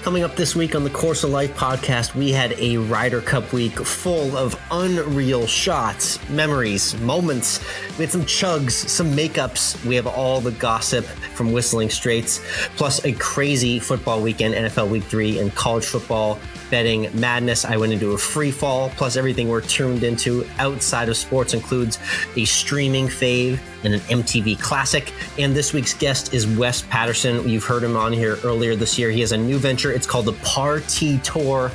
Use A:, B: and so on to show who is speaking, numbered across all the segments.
A: Coming up this week on the Course of Life podcast, we had a Ryder Cup week full of unreal shots, memories, moments. We had some chugs, some makeups. We have all the gossip from Whistling Straits, plus a crazy football weekend, NFL Week 3, and college football betting madness. I went into a free fall, plus everything we're tuned into outside of sports includes a streaming fave and an MTV classic. And this week's guest is Wes Patterson. You've heard him on here earlier this year. He has a new venture. It's called the Party Tour.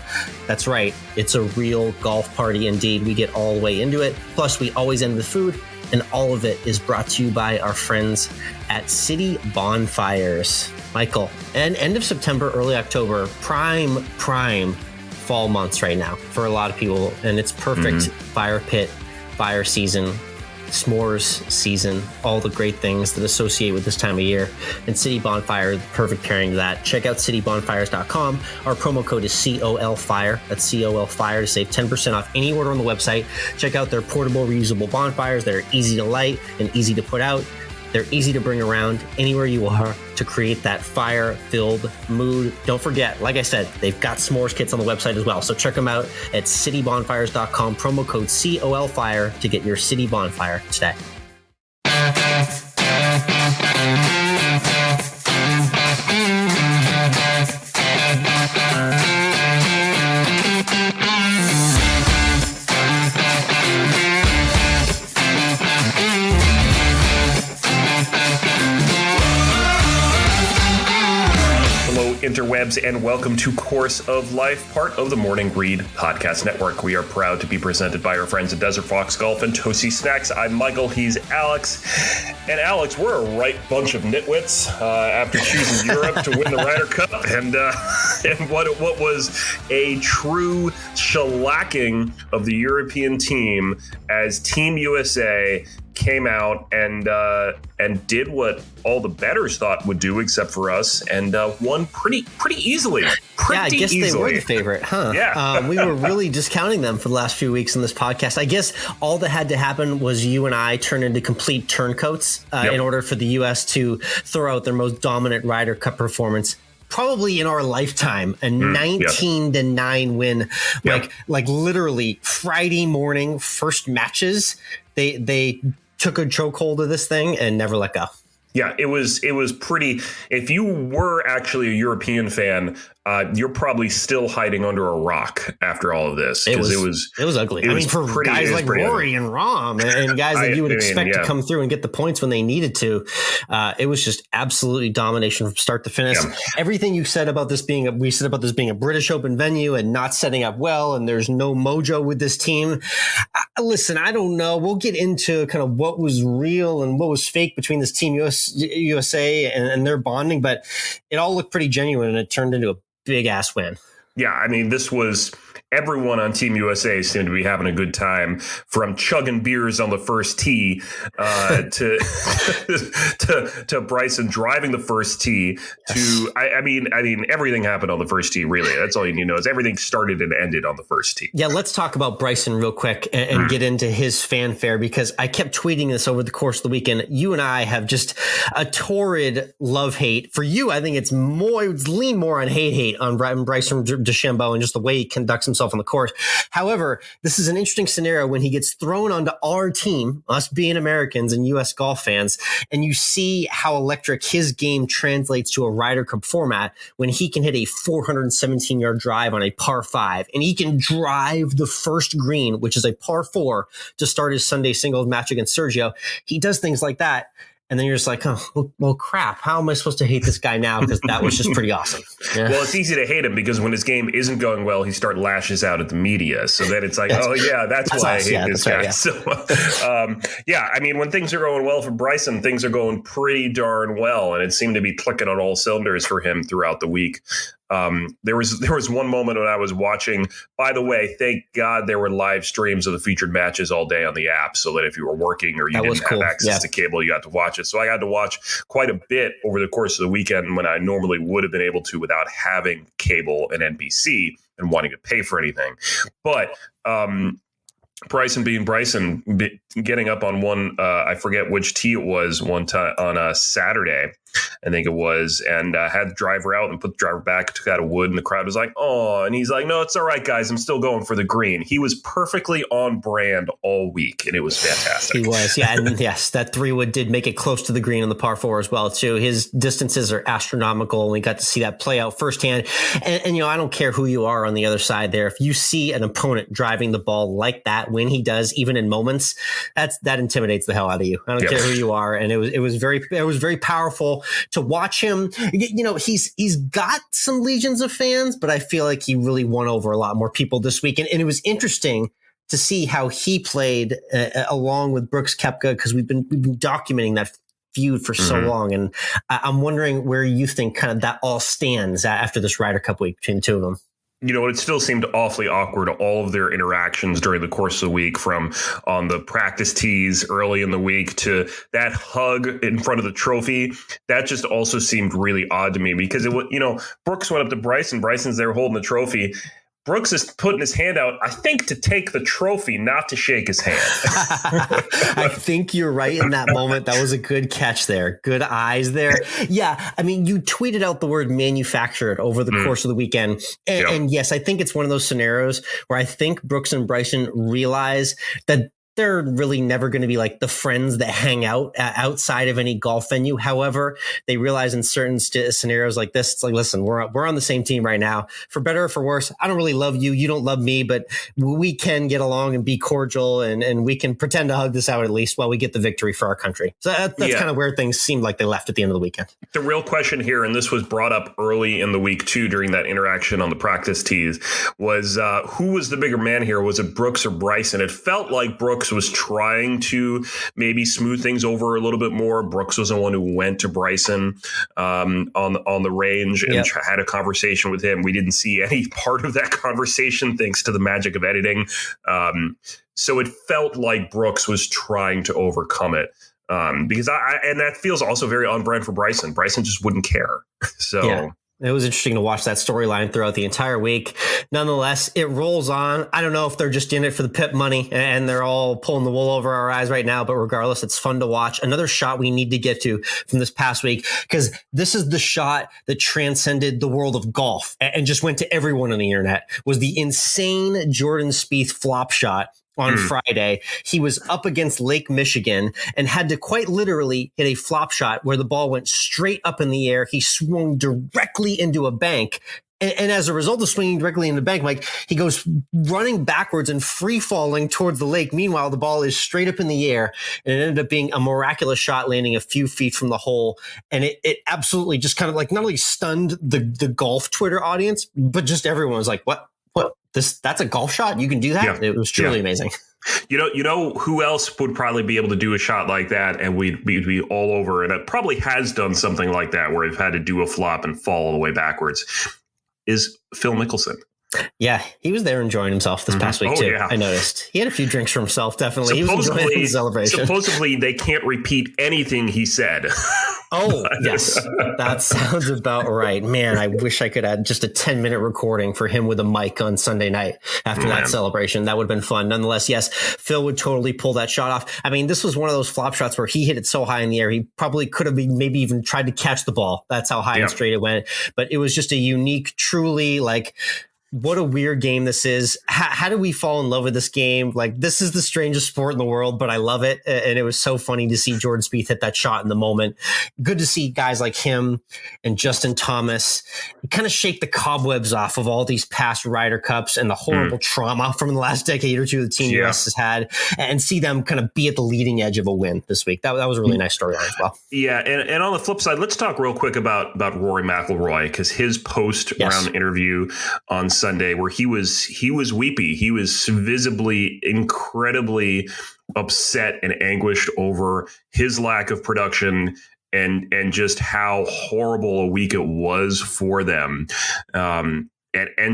A: That's right. It's a real golf party indeed. We get all the way into it. Plus, we always end with food. And all of it is brought to you by our friends at City Bonfires. Michael, and end of September, early October, prime fall months right now for a lot of people. And it's perfect fire pit, fire season, s'mores season, all the great things that associate with this time of year. And City Bonfire, the perfect pairing to that. Check out citybonfires.com. Our promo code is COLFIRE. That's COLFIRE to save 10% off any order on the website. Check out their portable, reusable bonfires that are easy to light and easy to put out. They're easy to bring around anywhere you are to create that fire-filled mood. Don't forget, like I said, they've got s'mores kits on the website as well. So check them out at citybonfires.com. Promo code COLFIRE to get your City Bonfire today.
B: Interwebs, and welcome to Course of Life, part of the Morning Read Podcast Network. We are proud to be presented by our friends at Desert Fox Golf and Toasty Snacks. I'm Michael, he's Alex. And Alex, we're a right bunch of nitwits after choosing Europe to win the Ryder Cup. And what was a true shellacking of the European team as Team USA came out and did what all the bettors thought would do, except for us, and won pretty easily.
A: I guess they were the favorite, huh?
B: Yeah.
A: We were really discounting them for the last few weeks in this podcast. I guess all that had to happen was you and I turn into complete turncoats in order for the U.S. to throw out their most dominant Ryder Cup performance probably in our lifetime, a 19-9 win, like literally Friday morning first matches. They took a chokehold of this thing and never let go.
B: Yeah, it was pretty. If you were actually a European fan, you're probably still hiding under a rock after all of this.
A: It was ugly. For guys like Rory and Rahm and guys that you would expect to come through and get the points when they needed to, it was just absolutely domination from start to finish. Yeah. Everything you said about this being a British Open venue and not setting up well, and there's no mojo with this team. Listen, I don't know. We'll get into kind of what was real and what was fake between this team USA and their bonding, but it all looked pretty genuine, and it turned into a big ass win.
B: Yeah, I mean, this was everyone on Team USA seemed to be having a good time, from chugging beers on the first tee to Bryson driving the first tee to I mean everything happened on the first tee. Really, that's all you need to know is everything started and ended on the first tee.
A: Yeah, let's talk about Bryson real quick and get into his fanfare, because I kept tweeting this over the course of the weekend. You and I have just a torrid love-hate. For you, I think it's lean more on hate on Bryson DeChambeau and just the way he conducts himself on the course. However, this is an interesting scenario when he gets thrown onto our team, us being Americans and U.S. golf fans, and you see how electric his game translates to a Ryder Cup format when he can hit a 417-yard drive on a par 5, and he can drive the first green, which is a par 4, to start his Sunday singles match against Sergio. He does things like that. And then you're just like, oh, well, crap. How am I supposed to hate this guy now? Because that was just pretty awesome. Yeah.
B: Well, it's easy to hate him because when his game isn't going well, he lashes out at the media. So then it's like, that's why I hate this guy. Right, yeah. So, I mean, when things are going well for Bryson, things are going pretty darn well. And it seemed to be clicking on all cylinders for him throughout the week. There was one moment when I was watching, by the way, thank God there were live streams of the featured matches all day on the app, so that if you were working or you didn't have access to cable, you got to watch it. So I got to watch quite a bit over the course of the weekend when I normally would have been able to without having cable and NBC and wanting to pay for anything. But Bryson being Bryson, getting up on one, I forget which tee it was one time on a Saturday, I think it was, and had the driver out and put the driver back, took out a wood, and the crowd was like, oh, and he's like, no, it's all right, guys. I'm still going for the green. He was perfectly on brand all week, and it was fantastic.
A: He was, yeah. And yes, that 3-wood did make it close to the green on the par 4 as well, too. His distances are astronomical, and we got to see that play out firsthand. And I don't care who you are on the other side there. If you see an opponent driving the ball like that, when he does, even in moments, that intimidates the hell out of you. I don't care who you are. And it was very powerful to watch him. He's got some legions of fans, but I feel like he really won over a lot more people this week. And it was interesting to see how he played along with Brooks Koepka, because we've been documenting that feud for so long. And I'm wondering where you think kind of that all stands after this Ryder Cup week between the two of them.
B: It still seemed awfully awkward, all of their interactions during the course of the week, from on the practice tees early in the week to that hug in front of the trophy. That just also seemed really odd to me, because Brooks went up to Bryson. Bryson's there holding the trophy. Brooks is putting his hand out, I think, to take the trophy, not to shake his hand.
A: I think you're right in that moment. That was a good catch there. Good eyes there. Yeah. I mean, you tweeted out the word manufactured over the course of the weekend. And yes, I think it's one of those scenarios where I think Brooks and Bryson realize that they're really never going to be like the friends that hang out outside of any golf venue. However, they realize in certain scenarios like this, it's like, listen, we're on the same team right now, for better or for worse. I don't really love you. You don't love me, but we can get along and be cordial, and we can pretend to hug this out at least while we get the victory for our country. So that's kind of where things seemed like they left at the end of the weekend.
B: The real question here, and this was brought up early in the week too, during that interaction on the practice tees, was who was the bigger man here? Was it Brooks or Bryson? It felt like Brooks was trying to maybe smooth things over a little bit more. Brooks was the one who went to Bryson on the range and had a conversation with him. We didn't see any part of that conversation, thanks to the magic of editing. So it felt like Brooks was trying to overcome it. Because and that feels also very on brand for Bryson. Bryson just wouldn't care. So. Yeah.
A: It was interesting to watch that storyline throughout the entire week. Nonetheless, it rolls on. I don't know if they're just in it for the pip money and they're all pulling the wool over our eyes right now, but regardless, it's fun to watch. Another shot we need to get to from this past week, because this is the shot that transcended the world of golf and just went to everyone on the internet, was the insane Jordan Spieth flop shot. On Friday, he was up against Lake Michigan and had to quite literally hit a flop shot where the ball went straight up in the air. He swung directly into a bank. And as a result of swinging directly into the bank, Mike, he goes running backwards and free falling towards the lake. Meanwhile, the ball is straight up in the air, and it ended up being a miraculous shot landing a few feet from the hole. And it absolutely just kind of like not only stunned the golf Twitter audience, but just everyone was like, what? That's a golf shot? You can do that? Yeah. It was truly amazing.
B: You know who else would probably be able to do a shot like that, and we'd be all over, and it probably has done something like that where they've had to do a flop and fall all the way backwards, is Phil Mickelson.
A: Yeah, he was there enjoying himself this past week, too. Yeah. I noticed. He had a few drinks for himself, definitely. He was enjoying the celebration.
B: Supposedly, they can't repeat anything he said.
A: Oh, yes. That sounds about right. Man, I wish I could add just a 10-minute recording for him with a mic on Sunday night after that celebration. That would have been fun. Nonetheless, yes, Phil would totally pull that shot off. I mean, this was one of those flop shots where he hit it so high in the air, he probably could have maybe even tried to catch the ball. That's how high and straight it went. But it was just a unique, truly, like, what a weird game this is. How did we fall in love with this game? Like, this is the strangest sport in the world, but I love it. And it was so funny to see Jordan Spieth hit that shot in the moment. Good to see guys like him and Justin Thomas kind of shake the cobwebs off of all these past Ryder Cups and the horrible trauma from the last decade or two the Team US has had, and see them kind of be at the leading edge of a win this week. That was a really nice storyline as well.
B: Yeah. And on the flip side, let's talk real quick about Rory McIlroy, because his post-round interview on Sunday, where he was weepy. He was visibly incredibly upset and anguished over his lack of production and just how horrible a week it was for them. And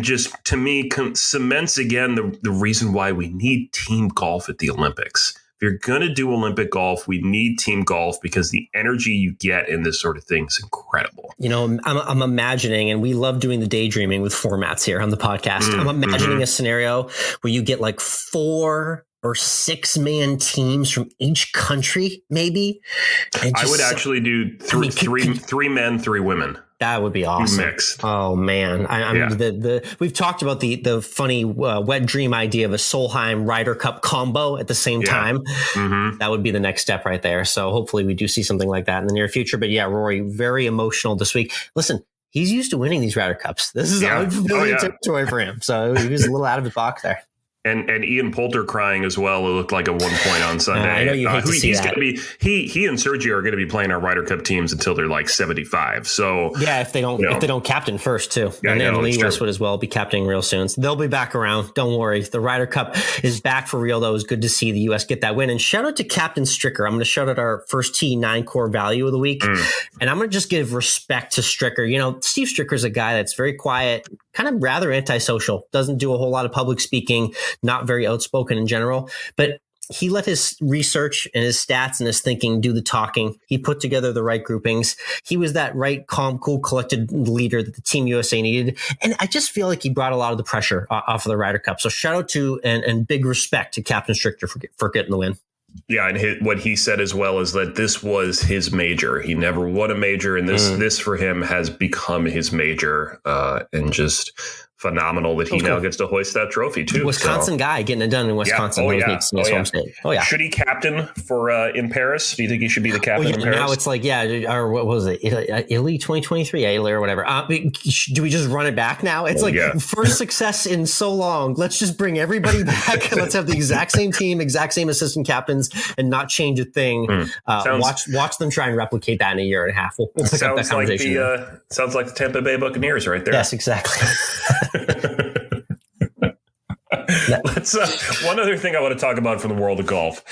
B: just, to me, cements again the reason why we need team golf at the Olympics. If you're going to do Olympic golf, we need team golf, because the energy you get in this sort of thing is incredible.
A: You know, I'm imagining, and we love doing the daydreaming with formats here on the podcast. I'm imagining a scenario where you get like 4 or 6-man teams from each country, maybe.
B: I would actually do three men, 3 women.
A: That would be awesome.
B: Mix.
A: Oh man, we've talked about the funny wet dream idea of a Solheim Ryder Cup combo at the same time. Mm-hmm. That would be the next step right there. So hopefully we do see something like that in the near future. But yeah, Rory, very emotional this week. Listen, he's used to winning these Ryder Cups. This is unfamiliar territory for him. So he was a little out of the box there.
B: And Ian Poulter crying as well. It looked like at one point on Sunday.
A: I know you hate to see
B: he's
A: that.
B: Going to be he and Sergio are going to be playing our Ryder Cup teams until they're like 75. So
A: yeah, if they don't captain first too, and then Lee Westwood as well be captaining real soon. So they'll be back around. Don't worry. The Ryder Cup is back for real. Though it was good to see the U.S. get that win. And shout out to Captain Stricker. I'm going to shout out our first tee 9 core value of the week, and I'm going to just give respect to Stricker. You know, Steve Stricker's a guy that's very quiet, kind of rather antisocial. Doesn't do a whole lot of public speaking. Not very outspoken in general, but he let his research and his stats and his thinking do the talking. He put together the right groupings. He was that right, calm, cool, collected leader that the Team USA needed. And I just feel like he brought a lot of the pressure off of the Ryder Cup. So shout out to and big respect to Captain Stricker for getting the win.
B: Yeah, and what he said as well is that this was his major. He never won a major, and this for him has become his major, and just phenomenal that he now gets to hoist that trophy too.
A: Wisconsin guy getting it done in Wisconsin. Home state.
B: Should he captain for in Paris? Do you think he should be the captain in Paris?
A: Now it's like, or what was it? Italy 2023, Italy or whatever. Do we just run it back now? It's first success in so long. Let's just bring everybody back. Let's have the exact same team, exact same assistant captains, and not change a thing. Watch them try and replicate that in a year and a half. We'll pick up that conversation.
B: Sounds like the Tampa Bay Buccaneers right there.
A: Yes, exactly.
B: Let's one other thing I want to talk about from the world of golf,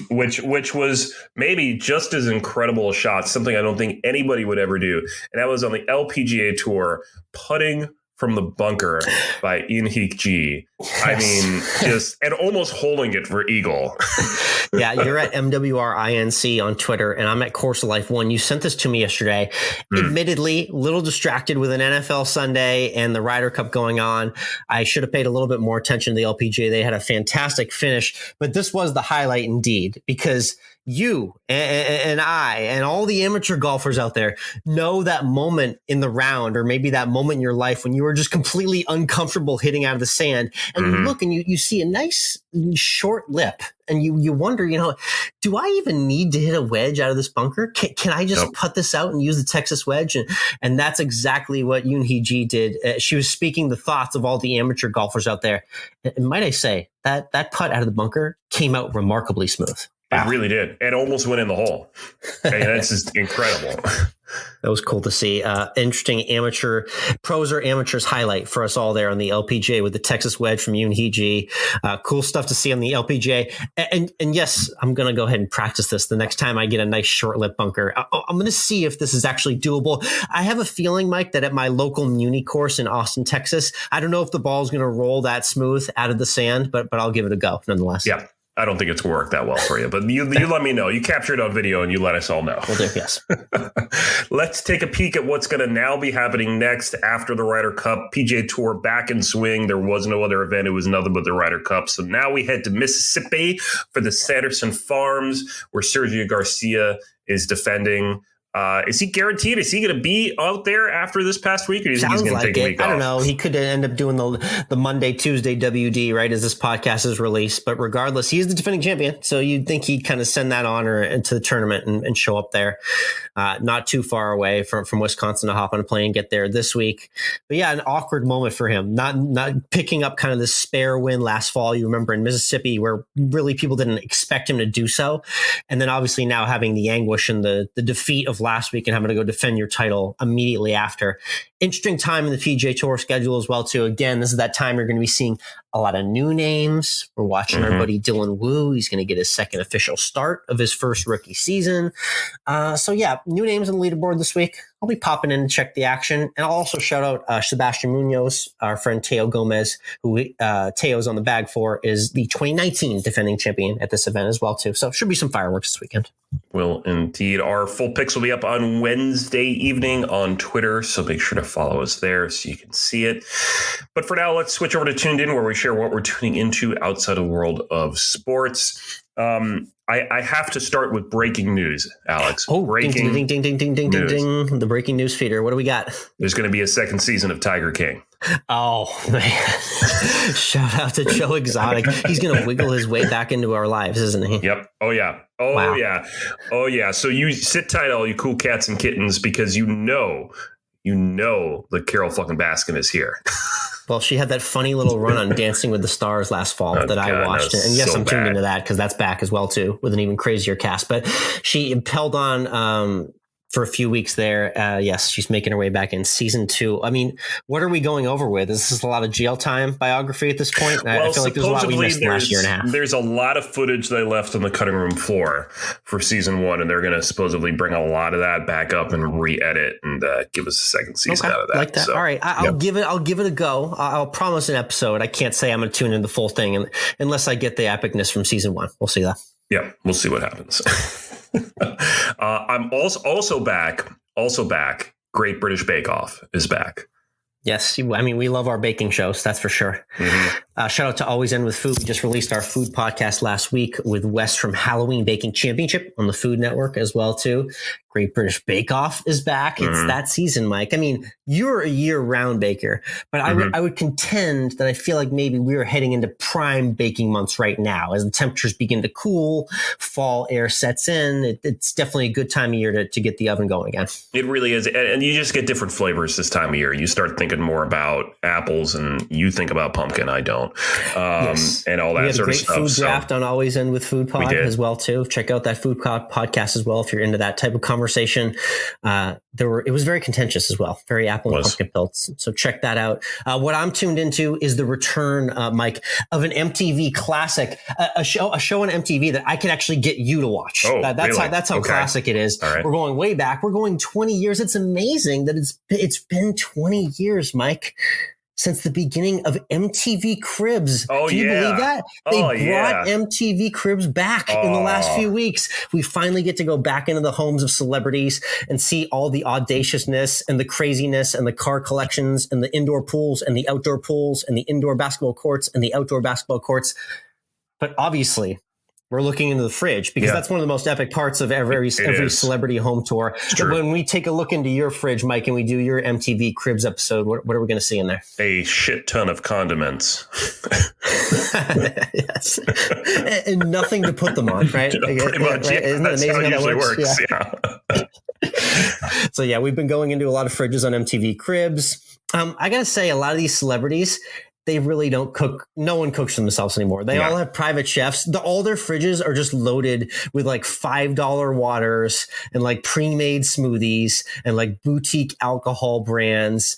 B: which was maybe just as incredible a shot, something I don't think anybody would ever do, and that was on the LPGA Tour, putting from the bunker by Eun-Hee. I mean, and almost holding it for eagle.
A: Yeah, you're at MWRINC on Twitter, and I'm at Course of Life 1. You sent this to me yesterday. Admittedly, a little distracted with an NFL Sunday and the Ryder Cup going on. I should have paid a little bit more attention to the LPGA. They had a fantastic finish, but this was the highlight indeed, because you and I and all the amateur golfers out there know that moment in the round, or maybe that moment in your life when you were just completely uncomfortable hitting out of the sand, and you look and you see a nice short lip, and you wonder, do I even need to hit a wedge out of this bunker? Can I just put this out and use the Texas wedge? And that's exactly what Eun-Hee did. She was speaking the thoughts of all the amateur golfers out there. And might I say that putt out of the bunker came out remarkably smooth.
B: It really did. It almost went in the hole. That's just incredible.
A: That was cool to see. Interesting pros or amateurs highlight for us all there on the LPGA with the Texas wedge from Eun-Hee. Cool stuff to see on the LPGA. And yes, I'm going to go ahead and practice this the next time I get a nice short lip bunker. I'm going to see if this is actually doable. I have a feeling, Mike, that at my local Muni course in Austin, Texas, I don't know if the ball is going to roll that smooth out of the sand, but I'll give it a go nonetheless.
B: Yeah. I don't think it's worked that well for you, but you let me know. You capture it on video and you let us all know.
A: Will do, yes.
B: Let's take a peek at what's going to now be happening next after the Ryder Cup. PGA Tour back in swing. There was no other event. It was nothing but the Ryder Cup. So now we head to Mississippi for the Sanderson Farms, where Sergio Garcia is defending. Is he guaranteed? Is he going to be out there after this past week, or do you think he's going to take a week off?
A: I don't know. He could end up doing the Monday, Tuesday WD, right, as this podcast is released. But regardless, he is the defending champion. So you'd think he'd kind of send that honor into the tournament and show up there. Not too far away from Wisconsin to hop on a plane and get there this week. But yeah, an awkward moment for him. Not picking up kind of the spare win last fall, you remember, in Mississippi, where really people didn't expect him to do so. And then obviously now having the anguish and the defeat of last week and having to go defend your title immediately after. Interesting time in the PGA Tour schedule as well, too. Again, this is that time you're going to be seeing a lot of new names. We're watching our buddy Dylan Wu. He's going to get his second official start of his first rookie season. So yeah, new names on the leaderboard this week. I'll be popping in to check the action. And I'll also shout out Sebastian Munoz, our friend Teo Gomez, who Teo's on the bag for, is the 2019 defending champion at this event as well, too. So should be some fireworks this weekend.
B: Will indeed. Our full picks will be up on Wednesday evening on Twitter, so make sure to follow us there so you can see it. But for now, let's switch over to Tuned In, where we share what we're tuning into outside of the world of sports. I have to start with breaking news, Alex.
A: Oh,
B: breaking
A: ding, ding, ding, ding, ding, ding, ding, ding. The breaking news feeder. What do we got?
B: There's going to be a second season of Tiger King.
A: Oh, man. Shout out to Joe Exotic. He's going to wiggle his way back into our lives, isn't he?
B: Yep. Oh, yeah. Oh, wow. Yeah. Oh, yeah. So you sit tight, all you cool cats and kittens, because you know that Carol fucking Baskin is here.
A: Well, she had that funny little run on Dancing with the Stars last fall I watched. And yes, I'm tuned into that because that's back as well, too, with an even crazier cast. But she held on for a few weeks there. Yes, she's making her way back in season 2. I mean, what are we going over with? Is this a lot of jail time biography at this point?
B: Well,
A: I feel like there's a lot we missed in the last year and a half.
B: There's a lot of footage they left on the cutting room floor for season 1, and they're going to supposedly bring a lot of that back up and re-edit and give us a second season out of that.
A: Like that. So, all right, I'll give it a go. I'll promise an episode. I can't say I'm going to tune in the full thing unless I get the epicness from season 1. We'll see that.
B: Yeah, we'll see what happens. I'm also back. Great British Bake Off is back.
A: Yes. I mean, we love our baking shows. That's for sure. Mm-hmm. Shout out to Always End with Food. We just released our food podcast last week with Wes from Halloween Baking Championship on the Food Network as well, too. Great British Bake Off is back. It's that season, Mike. I mean, you're a year-round baker, but I would contend that I feel like maybe we're heading into prime baking months right now. As the temperatures begin to cool, fall air sets in. It's definitely a good time of year to get the oven going again.
B: It really is. And you just get different flavors this time of year. You start thinking more about apples and you think about pumpkin. I don't.
A: Yes.
B: And all that sort of stuff.
A: We had a great food draft on Always End with Food pod as well, too. Check out that food podcast as well if you're into that type of conversation. It was very contentious as well, very apple and pumpkin filled. So check that out. What I'm tuned into is the return, Mike, of an MTV classic, a show on MTV that I can actually get you to watch.
B: Oh,
A: that's how classic it is.
B: Right.
A: We're going way back. We're going 20 years. It's amazing that it's been 20 years, Mike, since the beginning of MTV Cribs.
B: Oh,
A: Can you believe that? They brought
B: yeah.
A: MTV Cribs back in the last few weeks. We finally get to go back into the homes of celebrities and see all the audaciousness and the craziness and the car collections and the indoor pools and the outdoor pools and the indoor basketball courts and the outdoor basketball courts. But obviously, we're looking into the fridge because that's one of the most epic parts of every celebrity home tour. When we take a look into your fridge, Mike, and we do your MTV Cribs episode, what are we going to see in there?
B: A shit ton of condiments.
A: Yes. And nothing to put them on, right?
B: Pretty much.
A: Right? Isn't that amazing how that works?
B: Yeah.
A: So, we've been going into a lot of fridges on MTV Cribs. I got to say, a lot of these celebrities, they really don't cook. No one cooks for themselves anymore. They all have private chefs. All their fridges are just loaded with like $5 waters and like pre-made smoothies and like boutique alcohol brands.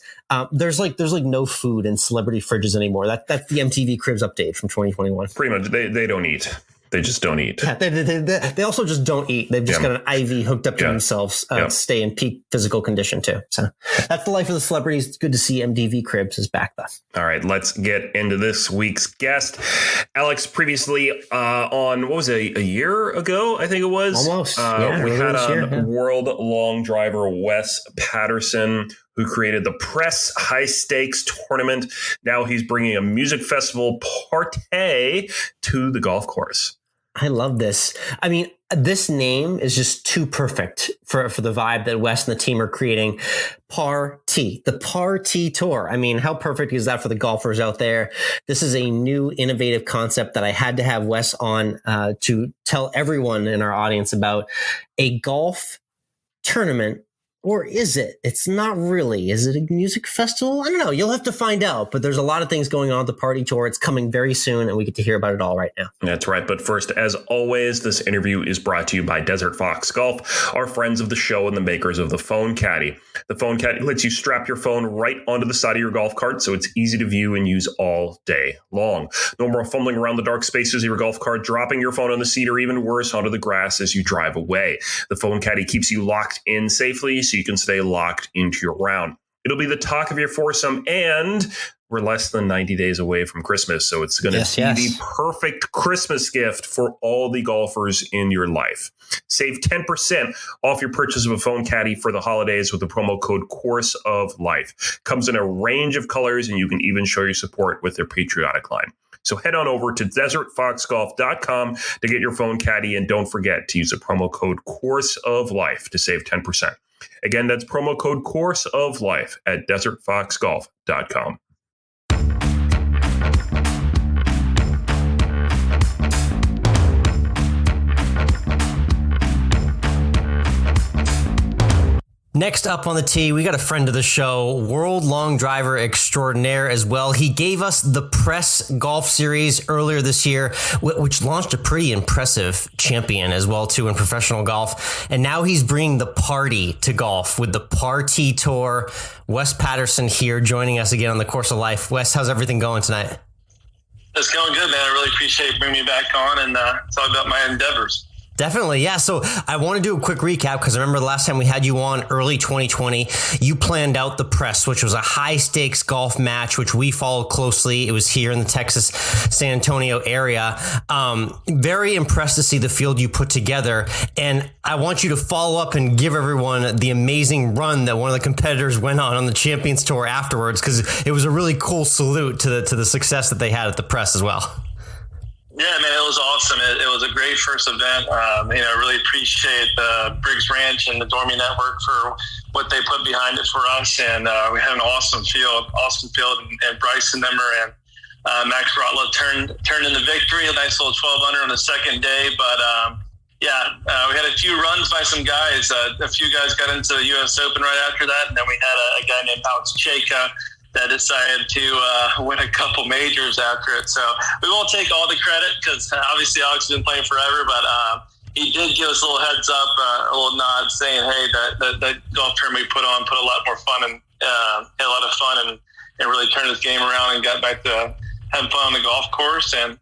A: There's no food in celebrity fridges anymore. That's the MTV Cribs update from 2021.
B: Pretty much. They don't eat. They just don't eat.
A: Yeah, they also just don't eat. They've just got an IV hooked up to themselves to stay in peak physical condition too. So that's the life of the celebrities. It's good to see MTV Cribs is back though.
B: All right, let's get into this week's guest. Alex, previously on, what was it, a year ago, I think it was?
A: Almost.
B: We had on world long driver Wes Patterson, who created the Press High Stakes tournament. Now he's bringing a music festival party to the golf course.
A: I love this. I mean, this name is just too perfect for the vibe that Wes and the team are creating. Party, the Party Tour. I mean, how perfect is that for the golfers out there? This is a new, innovative concept that I had to have Wes on to tell everyone in our audience about. A golf tournament. Or is it? It's not really. Is it a music festival? I don't know. You'll have to find out. But there's a lot of things going on at the Party Tour. It's coming very soon, and we get to hear about it all right now.
B: That's right. But first, as always, this interview is brought to you by Desert Fox Golf, our friends of the show and the makers of the Phone Caddy. The Phone Caddy lets you strap your phone right onto the side of your golf cart, so it's easy to view and use all day long. No more fumbling around the dark spaces of your golf cart, dropping your phone on the seat, or even worse, onto the grass as you drive away. The Phone Caddy keeps you locked in safely, so you can stay locked into your round. It'll be the talk of your foursome, and we're less than 90 days away from Christmas. So it's going to be the perfect Christmas gift for all the golfers in your life. Save 10% off your purchase of a phone caddy for the holidays with the promo code Course of Life. Comes in a range of colors, and you can even show your support with their patriotic line. So head on over to desertfoxgolf.com to get your phone caddy, and don't forget to use the promo code Course of Life to save 10%. Again, that's promo code Course of Life at desertfoxgolf.com.
A: Next up on the tee, we got a friend of the show, world long driver extraordinaire as well. He gave us the Press Golf Series earlier this year, which launched a pretty impressive champion as well, too, in professional golf. And now he's bringing the party to golf with the Party Tour. Wes Patterson here joining us again on the Course of Life. Wes, how's everything going tonight?
C: It's going good, man. I really appreciate bringing me back on and talk about my endeavors.
A: Definitely. Yeah. So I want to do a quick recap because I remember the last time we had you on early 2020, you planned out the Press, which was a high stakes golf match, which we followed closely. It was here in the Texas, San Antonio area. Very impressed to see the field you put together. And I want you to follow up and give everyone the amazing run that one of the competitors went on the Champions Tour afterwards, because it was a really cool salute to the success that they had at the Press as well.
C: Yeah, man, it was awesome. It was a great first event. I really appreciate the Briggs Ranch and the Dormy Network for what they put behind it for us. And we had an awesome field, and Bryson and Max Rotlow turned in the victory, a nice little 12 under on the second day. But we had a few runs by some guys. A few guys got into the U.S. Open right after that, and then we had a guy named Alex Chayka that decided to win a couple majors after it. So we won't take all the credit because obviously Alex has been playing forever, but he did give us a little heads up, a little nod saying, hey, that golf tournament we put on put a lot more fun and had a lot of fun and really turned his game around and got back to having fun on the golf course and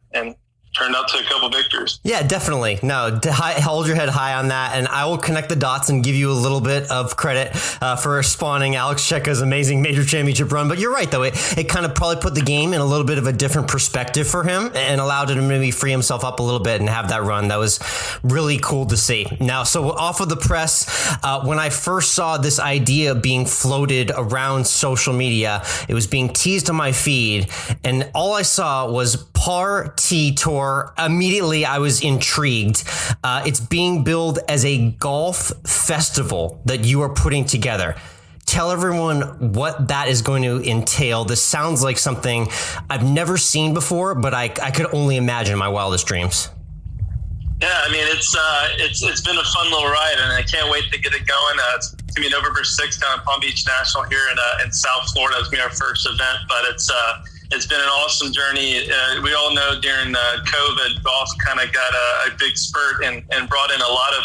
C: turned out to a couple victories.
A: Yeah, definitely. No, hold your head high on that. And I will connect the dots and give you a little bit of credit for spawning Alex Chayka's amazing major championship run. But you're right, though. It kind of probably put the game in a little bit of a different perspective for him and allowed him to maybe free himself up a little bit and have that run. That was really cool to see. Now, so off of the Press, when I first saw this idea being floated around social media, it was being teased on my feed. And all I saw was Party Tour. Immediately, I was intrigued. It's being billed as a golf festival that you are putting together. Tell everyone what that is going to entail. This sounds like something I've never seen before, but I could only imagine in my wildest dreams.
C: Yeah, I mean, it's been a fun little ride, and I can't wait to get it going. It's going to be November 6th down at Palm Beach National here in South Florida. It's going to be our first event, but it's been an awesome journey. We all know during COVID, golf kind of got a big spurt and brought in a lot of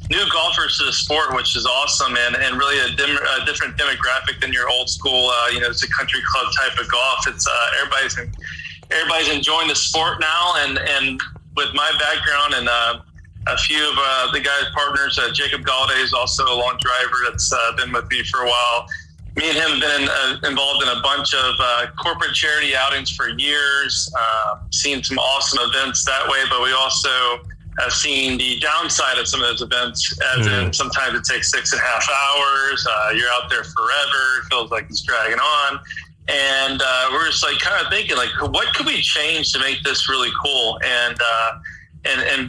C: new golfers to the sport, which is awesome and really a different demographic than your old school, it's a country club type of golf. It's everybody's enjoying the sport now. And with my background and a few of the guys' partners, Jacob Galladay is also a long driver that's been with me for a while. Me and him have been involved in a bunch of corporate charity outings for years, seen some awesome events that way, but we also have seen the downside of some of those events, as in sometimes it takes 6.5 hours, you're out there forever, it feels like it's dragging on. And we're just like kind of thinking, like, what could we change to make this really cool and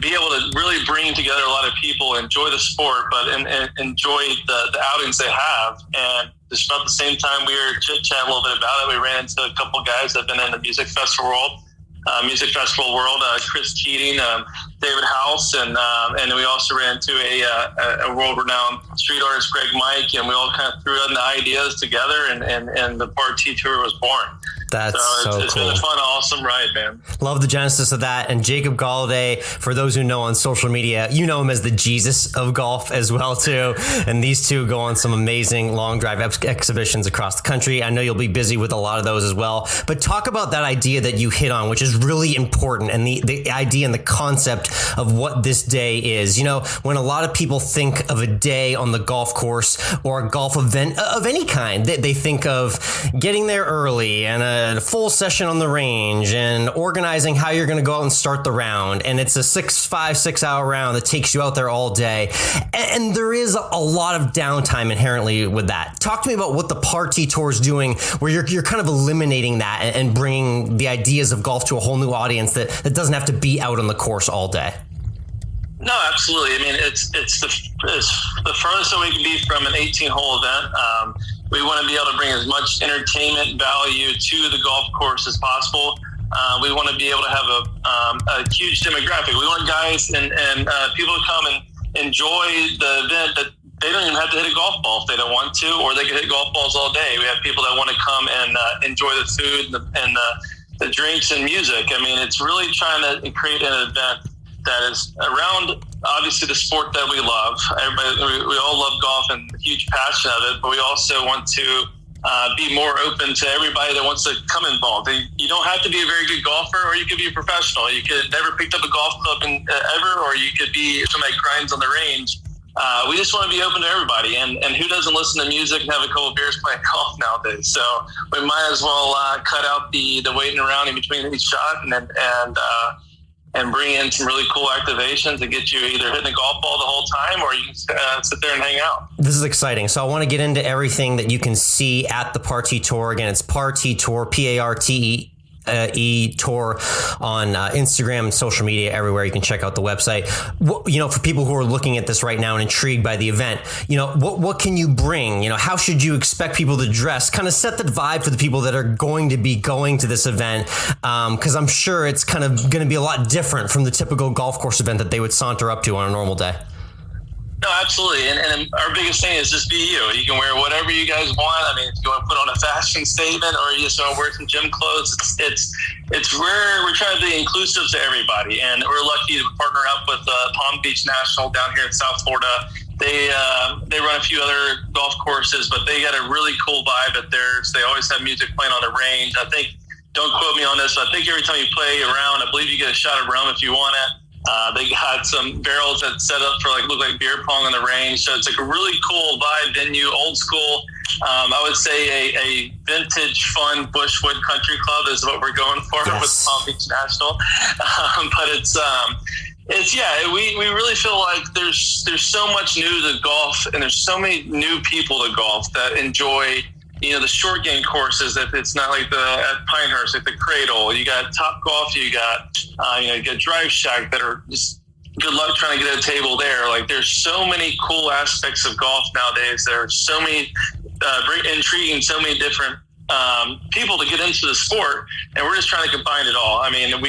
C: be able to really bring together a lot of people, enjoy the sport, but enjoy the outings they have. And just about the same time we were chit-chatting a little bit about it, we ran into a couple guys that have been in the music festival world, Chris Keating, David House, and we also ran into a world-renowned street artist, Greg Mike, and we all kind of threw in the ideas together, and the Party Tour was born.
A: That's so
C: it's
A: cool.
C: Been a fun, awesome ride, man.
A: Love the genesis of that. And Jacob Galladay, for those who know on social media, you know him as the Jesus of golf as well, too. And these two go on some amazing long drive exhibitions across the country. I know you'll be busy with a lot of those as well. But talk about that idea that you hit on, which is is really important, and the idea and the concept of what this day is. You know, when a lot of people think of a day on the golf course or a golf event of any kind, they think of getting there early and a full session on the range and organizing how you're going to go out and start the round. And it's a 6 hour round that takes you out there all day. And there is a lot of downtime inherently with that. Talk to me about what the PGA Tour is doing, where you're kind of eliminating that and bringing the ideas of golf to a whole new audience that doesn't have to be out on the course all day.
C: No, absolutely. I mean, it's the furthest that we can be from an 18-hole event. We want to be able to bring as much entertainment value to the golf course as possible. We want to be able to have a huge demographic. We want guys and people to come and enjoy the event that they don't even have to hit a golf ball if they don't want to, or they can hit golf balls all day. We have people that want to come and enjoy the food and the drinks and music. I mean, it's really trying to create an event that is around, obviously, the sport that we love. Everybody, we all love golf and huge passion of it, but we also want to be more open to everybody that wants to come involved. You don't have to be a very good golfer, or you could be a professional. You could never picked up a golf club ever, or you could be somebody that grinds on the range. We just want to be open to everybody, and who doesn't listen to music and have a couple of beers playing golf nowadays? So we might as well cut out the waiting around in between each shot and bring in some really cool activations to get you either hitting the golf ball the whole time, or you can sit there and hang out. This is exciting. So I want to get into everything that you can see at the PGA Tour. Again, it's PGA Tour, PARTE. Tour on Instagram and social media everywhere. You can check out the website. You know, for people who are looking at this right now and intrigued by the event, you know, what can you bring? You know, how should you expect people to dress? Kind of set the vibe for the people that are going to be going to this event, because I'm sure it's kind of going to be a lot different from the typical golf course event that they would saunter up to on a normal day. No, absolutely. And our biggest thing is just be you. You can wear whatever you guys want. I mean, if you want to put on a fashion statement or you just want to wear some gym clothes, it's rare. We're trying to be inclusive to everybody. And we're lucky to partner up with Palm Beach National down here in South Florida. They run a few other golf courses, but they got a really cool vibe at theirs. They always have music playing on the range. I think, don't quote me on this, but I think every time you play around, I believe you get a shot of rum if you want it. They got some barrels that set up for look like beer pong on the range. So it's like a really cool vibe venue, old school. I would say a vintage, fun Bushwood Country Club is what we're going for with Palm Beach National. But we really feel like there's so much new to golf, and there's so many new people to golf that enjoy, you know, the short game courses. That it's not like at Pinehurst, like the Cradle. You got Top Golf. You got you got Drive Shack that are just good luck trying to get a table there. Like, there's so many cool aspects of golf nowadays. There are so many intriguing, so many different people to get into the sport, and we're just trying to combine it all. I mean,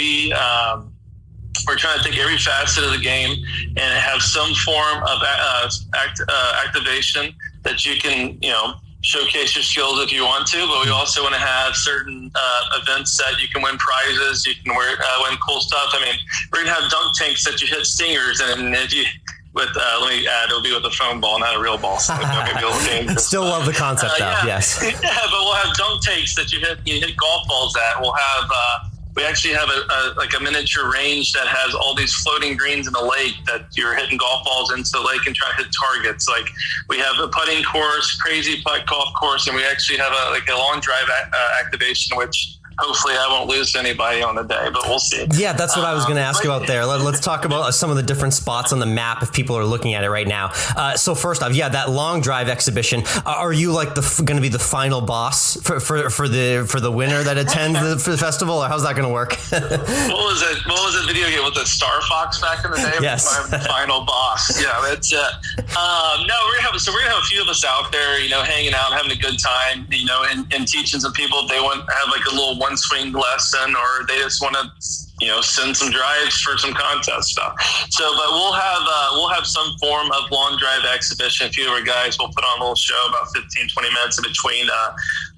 C: we're trying to take every facet of the game and have some form of activation that you can, you know, showcase your skills if you want to, but we also want to have certain events that you can win prizes, you can win cool stuff. I mean, we're going to have dunk tanks that you hit stingers, and if you, let me add, it'll be with a foam ball, not a real ball. So
A: still love the concept though, yes.
C: Yeah, but we'll have dunk tanks that you hit golf balls at. We'll have, we actually have a miniature range that has all these floating greens in the lake that you're hitting golf balls into the lake and trying to hit targets. Like, we have a putting course, crazy putt golf course, and we actually have a long drive activation, which hopefully I won't lose to anybody on the day, but we'll see.
A: Yeah, that's what I was going to ask about there. Let's talk about some of the different spots on the map if people are looking at it right now. So first off, that long drive exhibition. Are you like going to be the final boss for the winner that attends the festival, or how's that going to work?
C: What was it video game with the Star Fox back in the day?
A: Yes.
C: My final boss. Yeah, that's it. No, we're gonna have a few of us out there, you know, hanging out, having a good time, you know, and teaching some people if they want to have like a little one swing lesson, or they just want to, you know, send some drives for some contest stuff. So, but we'll have some form of long drive exhibition. A few of our guys will put on a little show about 15-20 minutes in between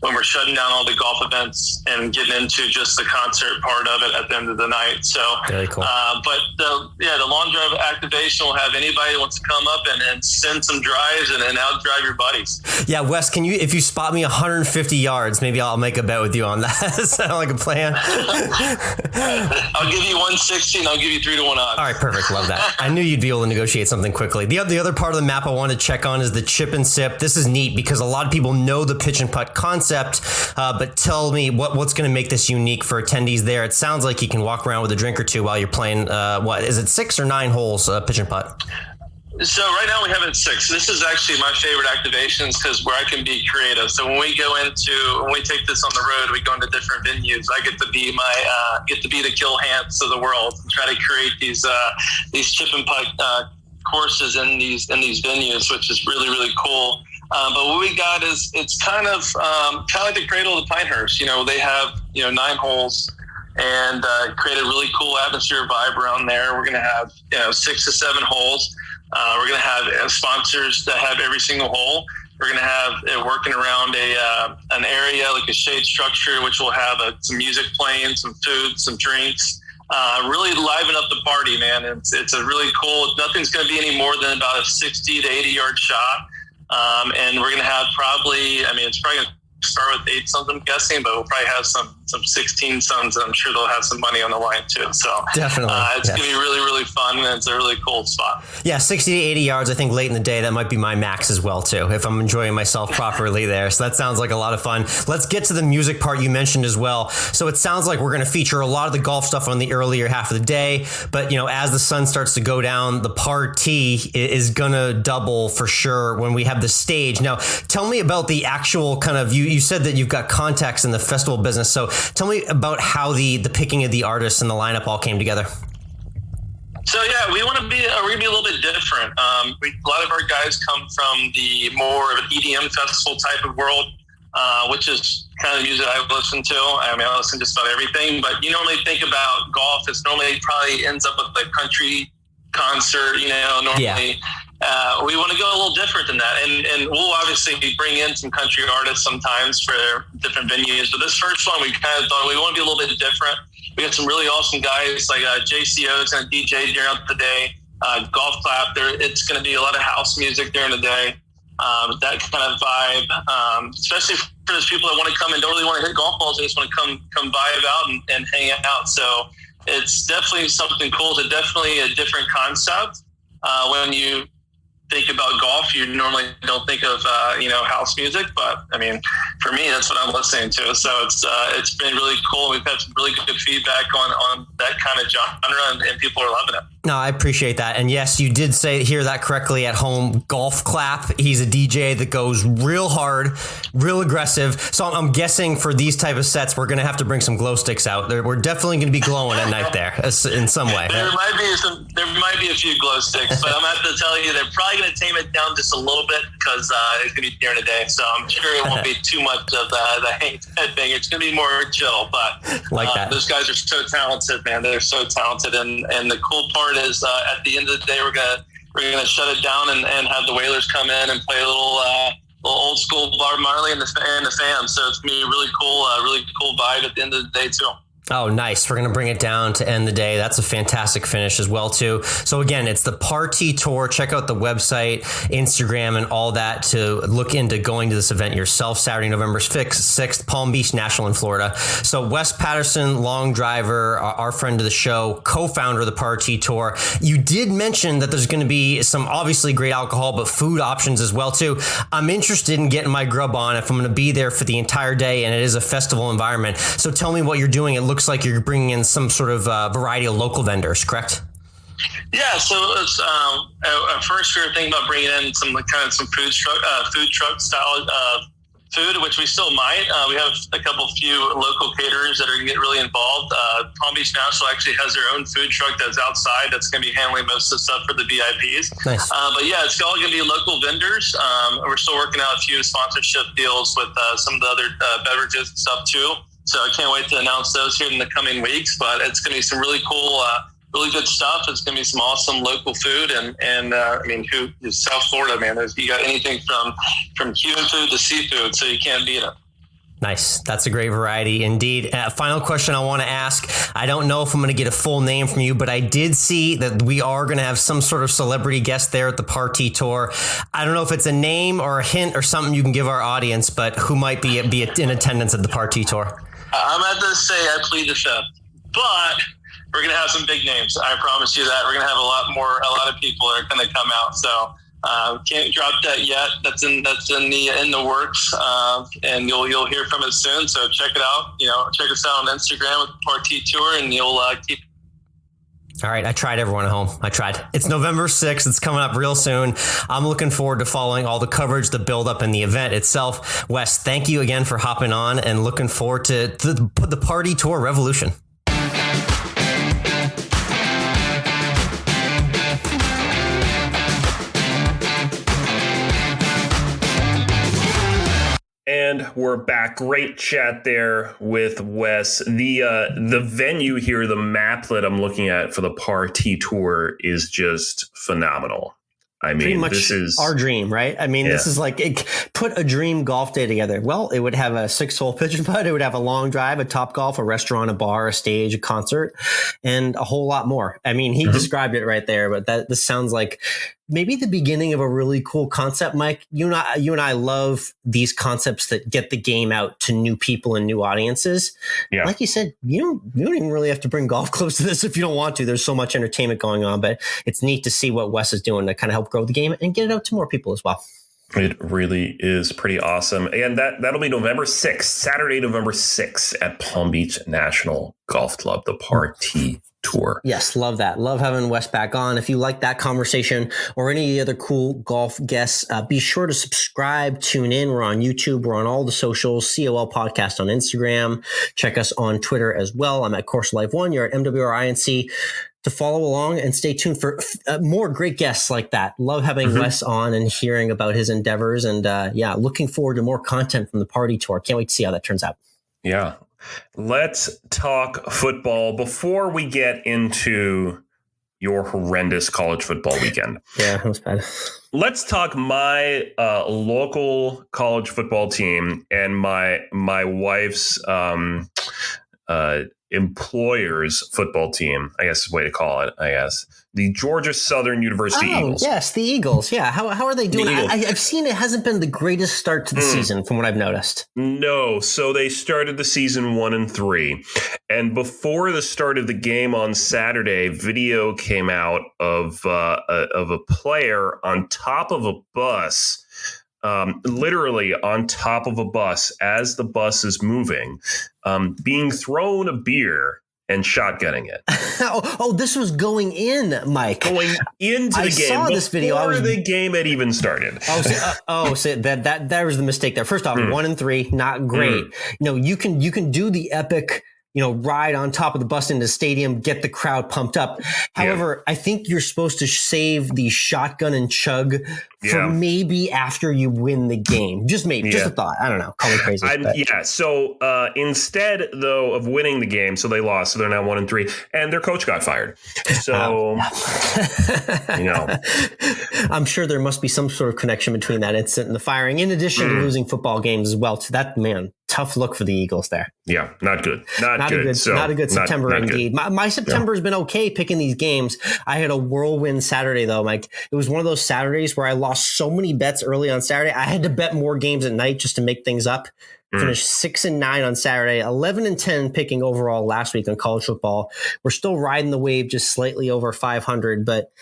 C: when we're shutting down all the golf events and getting into just the concert part of it at the end of the night. So,
A: very cool.
C: But the long drive activation will have anybody that wants to come up and send some drives and out drive your buddies.
A: Yeah, Wes, if you spot me 150 yards, maybe I'll make a bet with you on that. Sound like a plan?
C: I'll give you 160 and I'll give you 3-1 odds.
A: All right, perfect. Love that. I knew you'd be able to negotiate something quickly. The other part of the map I want to check on is the chip and sip. This is neat because a lot of people know the pitch and putt concept, but tell me what's going to make this unique for attendees there. It sounds like you can walk around with a drink or two while you're playing, what is it, 6 or 9 holes pitch and putt?
C: So right now we have it 6. This is actually my favorite activations because where I can be creative. So when we take this on the road, we go into different venues. I get to be the Gil Hants of the world and try to create these chip and putt courses in these venues, which is really, really cool. But what we got is it's kind of like the Cradle of the Pinehurst. They have 9 holes and create a really cool atmosphere vibe around there. We're going to have 6 to 7 holes. We're going to have sponsors that have every single hole. We're going to have it working around an area like a shade structure, which will have some music playing, some food, some drinks. Really liven up the party, man. It's a really cool. Nothing's going to be any more than about a 60 to 80 yard shot, and we're going to have it's probably going to start with 8 sons, I'm guessing, but we'll probably have some 16 sons, and I'm sure they'll have some money on the line too. So
A: definitely,
C: it's going to be really, really fun, and it's a really cool spot.
A: Yeah, 60 to 80 yards. I think late in the day that might be my max as well too, if I'm enjoying myself properly there. So that sounds like a lot of fun. Let's get to the music part you mentioned as well. So it sounds like we're going to feature a lot of the golf stuff on the earlier half of the day, but as the sun starts to go down, the party is going to double for sure when we have the stage. Now, tell me about the actual kind of you said that you've got contacts in the festival business. So tell me about how the picking of the artists and the lineup all came together.
C: So yeah, we're going to be a little bit different. A lot of our guys come from the more of an EDM festival type of world, which is kind of the music I listen to. I listen to just about everything, but you normally think about golf. It's normally probably ends up with a country concert, normally. Yeah. We want to go a little different than that. And we'll obviously bring in some country artists sometimes for different venues. But this first one, we kind of thought we want to be a little bit different. We got some really awesome guys like JCO is going to DJ during the day, Golf Clap. It's going to be a lot of house music during the day. That kind of vibe, especially for those people that want to come and don't really want to hit golf balls. They just want to come vibe out and hang out. So it's definitely something cool. It's definitely a different concept. When you think about golf, you normally don't think of house music, but for me, that's what I'm listening to. So it's been really cool. We've had some really good feedback on that kind of genre, and people are loving it.
A: No, I appreciate that. And yes, you did hear that correctly at home. Golf Clap. He's a DJ that goes real hard, real aggressive. So I'm guessing for these type of sets, we're going to have to bring some glow sticks out. We're definitely going to be glowing at night there in some way.
C: There might be a few glow sticks, but I'm going to have to tell you, they're probably going to tame it down just a little bit because it's going to be during the day. So I'm sure it won't be too much of the head thing. It's going to be more chill, but
A: like that.
C: Those guys are so talented, man. They're so talented. And the cool part is at the end of the day, we're gonna shut it down and have the Whalers come in and play a little old school Bob Marley and the fam. So it's gonna be really cool vibe at the end of the day too.
A: Oh, nice. We're going to bring it down to end the day. That's a fantastic finish as well, too. So again, it's the Party Tour. Check out the website, Instagram, and all that to look into going to this event yourself. Saturday, November 6th, Palm Beach National in Florida. So Wes Patterson, long driver, our friend of the show, co-founder of the Party Tour. You did mention that there's going to be some obviously great alcohol, but food options as well, too. I'm interested in getting my grub on if I'm going to be there for the entire day, and it is a festival environment. So tell me what you're doing. It looks like you're bringing in some sort of variety of local vendors, correct?
C: Yeah, so it's, at first we were thinking about bringing in some food truck style food, which we still might. We have a few local caterers that are going to get really involved. Palm Beach National actually has their own food truck that's outside that's going to be handling most of the stuff for the VIPs.
A: Nice.
C: But yeah, it's all going to be local vendors. We're still working out a few sponsorship deals with some of the other beverages and stuff too. So I can't wait to announce those here in the coming weeks, but it's going to be some really cool, really good stuff. It's going to be some awesome local food. And South Florida, man, you got anything from Cuban food to seafood, so you can't beat it.
A: Nice. That's a great variety indeed. Final question I want to ask. I don't know if I'm going to get a full name from you, but I did see that we are going to have some sort of celebrity guest there at the Party Tour. I don't know if it's a name or a hint or something you can give our audience, but who might be in attendance at the Party Tour? I'm
C: at to say I plead the fifth, but we're going to have some big names. I promise you that. We're going to have a lot of people that are going to come out. So can't drop that yet. That's in the works, and you'll hear from it soon. So check it out. Check us out on Instagram with the Party Tour, and you'll keep. All right, I tried, everyone at home. I tried. It's November 6th. It's coming up real soon. I'm looking forward to following all the coverage, the build-up, and the event itself. Wes, thank you again for hopping on, and looking forward to the Party Tour revolution.
B: And we're back. Great chat there with Wes. The venue here, the map that I'm looking at for the Party Tour is just phenomenal. I mean, pretty much this is
A: our dream, right? I mean, This is like put a dream golf day together. Well, it would have a 6-hole pitch and putt. It would have a long drive, a top golf, a restaurant, a bar, a stage, a concert, and a whole lot more. I mean, he described it right there, but this sounds like maybe the beginning of a really cool concept, Mike. You and I love these concepts that get the game out to new people and new audiences. Yeah. Like you said, you don't even really have to bring golf clubs to this if you don't want to. There's so much entertainment going on, but it's neat to see what Wes is doing to kind of help grow the game and get it out to more people as well.
B: It really is pretty awesome. And that'll be November 6th, Saturday, November 6th at Palm Beach National Golf Club, the Party Tour.
A: Yes, love that. Love having Wes back on. If you like that conversation or any of the other cool golf guests, be sure to subscribe, tune in. We're on YouTube. We're on all the socials, COL Podcast on Instagram. Check us on Twitter as well. I'm at Course Life 1. You're at MWRINC. To follow along and stay tuned for more great guests like that. Love having Wes on and hearing about his endeavors. And looking forward to more content from the Party Tour. Can't wait to see how that turns out.
B: Yeah. Let's talk football before we get into your horrendous college football weekend.
A: Yeah, that was bad.
B: Let's talk my local college football team and my wife's employer's football team, I guess is the way to call it, the Georgia Southern University Eagles.
A: Yes, the Eagles. Yeah. How are they doing? I've seen it hasn't been the greatest start to the season from what I've noticed.
B: No. So they started the season 1-3. And before the start of the game on Saturday, video came out of a player on top of a bus, literally on top of a bus as the bus is moving, being thrown a beer and shotgunning it.
A: This was going in, Mike.
B: Going into the game. I saw this video before the game had even started.
A: So that was the mistake there. First off, 1-3, not great. You can do the epic, ride on top of the bus into the stadium, get the crowd pumped up. However, I think you're supposed to save the shotgun and chug for maybe after you win the game. Just maybe, just a thought. I don't know. Call me crazy.
B: So instead, though, of winning the game, so they lost. So they're now 1-3, and their coach got fired. So,
A: I'm sure there must be some sort of connection between that incident and the firing, in addition to losing football games as well. So that, man, tough look for the Eagles there.
B: Yeah, not good. Not a good
A: September indeed. My September has been okay picking these games. I had a whirlwind Saturday though, Mike. It was one of those Saturdays where I lost so many bets early on Saturday. I had to bet more games at night just to make things up. Finished 6-9 on Saturday, 11-10 picking overall last week on college football. We're still riding the wave just slightly over 500, but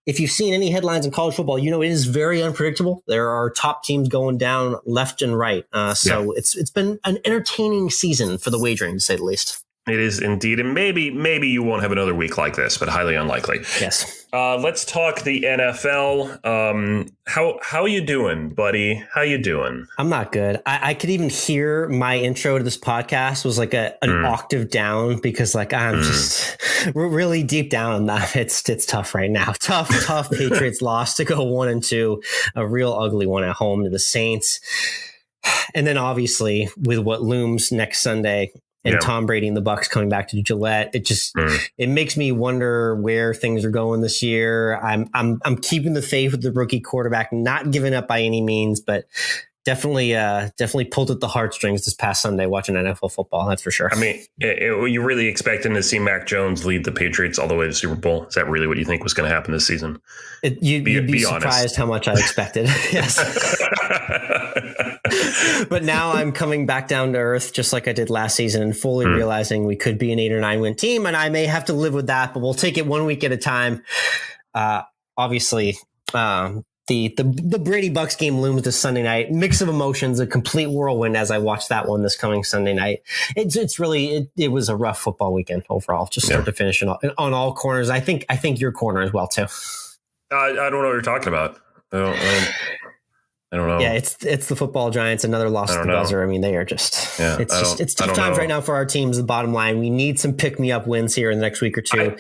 A: if you've seen any headlines in college football, it is very unpredictable. There are top teams going down left and right. It's been an entertaining season for the wagering, to say the least.
B: It is indeed. And maybe you won't have another week like this, but highly unlikely.
A: Yes.
B: Let's talk the NFL. How you doing, buddy? How you doing?
A: I'm not good. I could even hear my intro to this podcast was like an octave down because I'm just really deep down on that. It's tough right now. Tough Patriots loss to go 1-2, a real ugly one at home to the Saints. And then obviously with what looms next Sunday, and Tom Brady and the Bucs coming back to Gillette, it just it makes me wonder where things are going this year. I'm keeping the faith with the rookie quarterback, not giving up by any means, but Definitely pulled at the heartstrings this past Sunday watching NFL football. That's for sure.
B: I mean, were you really expecting to see Mac Jones lead the Patriots all the way to the Super Bowl? Is that really what you think was going to happen this season?
A: You'd be surprised honest. How much I expected. Yes. But now I'm coming back down to earth, just like I did last season, and fully realizing we could be an 8 or 9 win team, and I may have to live with that, but we'll take it 1 week at a time. Obviously, the Brady Bucks game looms this Sunday night. Mix of emotions, a complete whirlwind as I watch that one this coming Sunday night. It was a rough football weekend overall, just start to finish on all corners. I think your corner as well too.
B: I don't know what you're talking about. I don't know.
A: Yeah, it's the football Giants. Another loss at the buzzer. I mean, they are just. Yeah, it's tough times right now for our teams. The bottom line, we need some pick me up wins here in the next week or two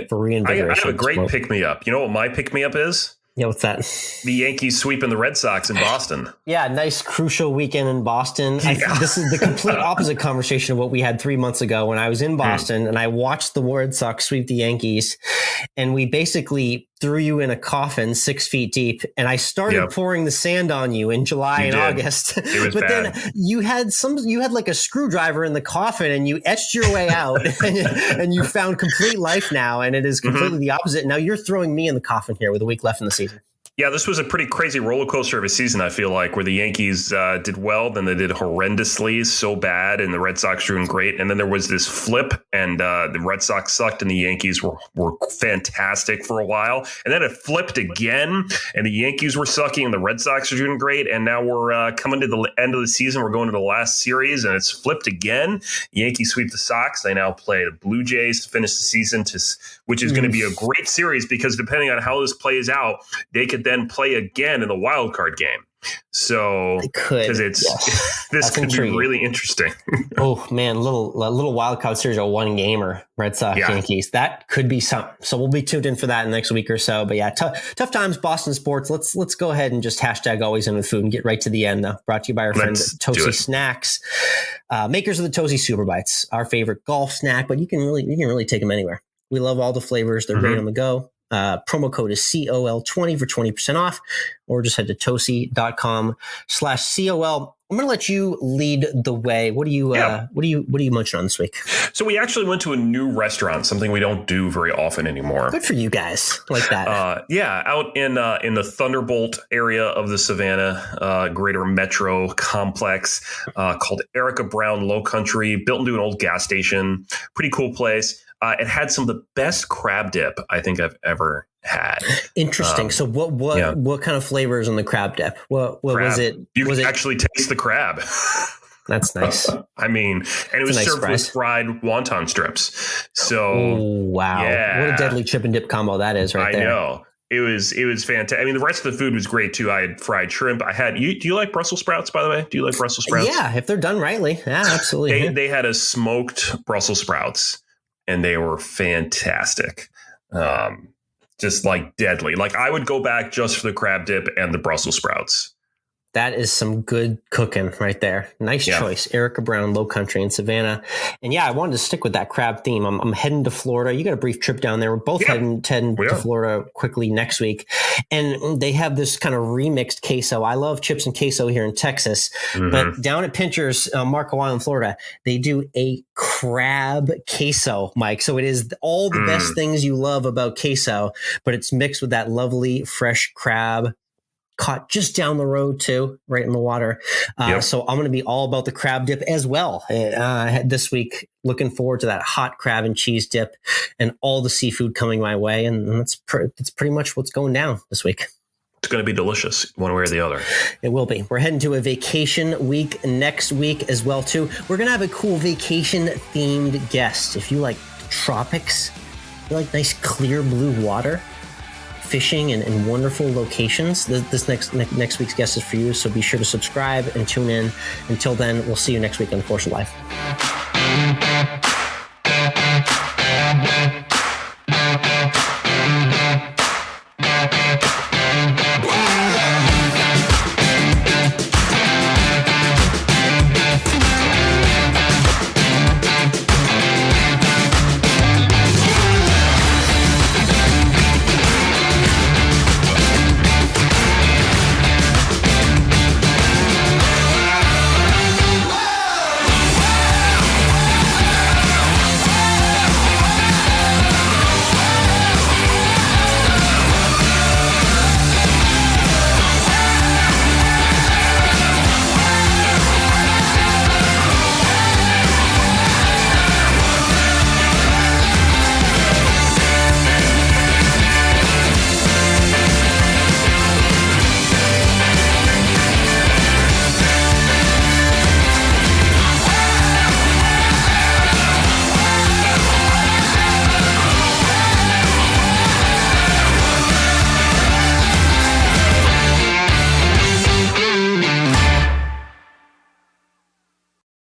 A: for reinvigoration.
B: I have a great pick me up. You know what my pick me up is?
A: Yeah, what's that?
B: The Yankees sweeping the Red Sox in Boston.
A: Yeah, nice crucial weekend in Boston. Yeah. This is the complete opposite conversation of what we had 3 months ago when I was in Boston and I watched the Red Sox sweep the Yankees, and we basically threw you in a coffin 6 feet deep, and I started pouring the sand on you in July and August.
B: It was
A: but
B: bad.
A: Then you had like a screwdriver in the coffin, and you etched your way out, and you found complete life now, and it is completely the opposite. Now you're throwing me in the coffin here with a week left in the season.
B: Yeah, this was a pretty crazy roller coaster of a season, I feel like, where the Yankees did well, then they did horrendously, so bad, and the Red Sox doing great. And then there was this flip, and the Red Sox sucked, and the Yankees were fantastic for a while. And then it flipped again, and the Yankees were sucking, and the Red Sox are doing great. And now we're coming to the end of the season. We're going to the last series, and it's flipped again. Yankees sweep the Sox. They now play the Blue Jays to finish the season, which is going to be a great series because depending on how this plays out, they could then play again in the wild card game. So because this could be really interesting.
A: Oh man, little wild card series, a 1 gamer, Red Sox Yankees. That could be something. So we'll be tuned in for that in the next week or so. But yeah, tough times, Boston sports. Let's go ahead and just #AlwaysEndWithFood and get right to the end. Brought to you by our friends at Toasty Snacks, makers of the Toasty Super Bites, our favorite golf snack. But you can really take them anywhere. We love all the flavors. They're great on the go. Promo code is COL20 for 20% off, or just head to toasty.com/COL. I'm going to let you lead the way. What are you munching on this week?
B: So we actually went to a new restaurant, something we don't do very often anymore.
A: Good for you guys. Like that.
B: Out in the Thunderbolt area of the Savannah, greater metro complex, called Erica Brown Low Country, built into an old gas station. Pretty cool place. It had some of the best crab dip I think I've ever had. Interesting.
A: So what kind of flavors in the crab dip? What was it?
B: You could actually taste the crab.
A: That's nice.
B: I mean, and it was served with fried wonton strips. So,
A: wow. Yeah. What a deadly chip and dip combo that is right there.
B: I know. It was fantastic. I mean, the rest of the food was great too. I had fried shrimp. Do you like Brussels sprouts, by the way? Do you like Brussels sprouts?
A: Yeah, if they're done rightly. Yeah, absolutely.
B: They had a smoked Brussels sprouts, and they were fantastic. Just like deadly. Like I would go back just for the crab dip and the Brussels sprouts.
A: That is some good cooking right there. Nice choice. Erica Brown, Low Country in Savannah. And yeah, I wanted to stick with that crab theme. I'm heading to Florida. You got a brief trip down there. We're both heading to Florida quickly next week. And they have this kind of remixed queso. I love chips and queso here in Texas. But down at Pincher's, Marco Island, Florida, they do a crab queso, Mike. So it is all the best things you love about queso, but it's mixed with that lovely fresh crab caught just down the road too, right in the water. So I'm going to be all about the crab dip as well this week. Looking forward to that hot crab and cheese dip and all the seafood coming my way. And that's pretty much what's going down this week.
B: It's going to be delicious one way or the other.
A: It will be. We're heading to a vacation week next week as well too. We're going to have a cool vacation themed guest. If you like the tropics, you like nice clear blue water, fishing and wonderful locations, this next week's guest is for you. So be sure to subscribe and tune in. Until then, we'll see you next week on The Course of Life.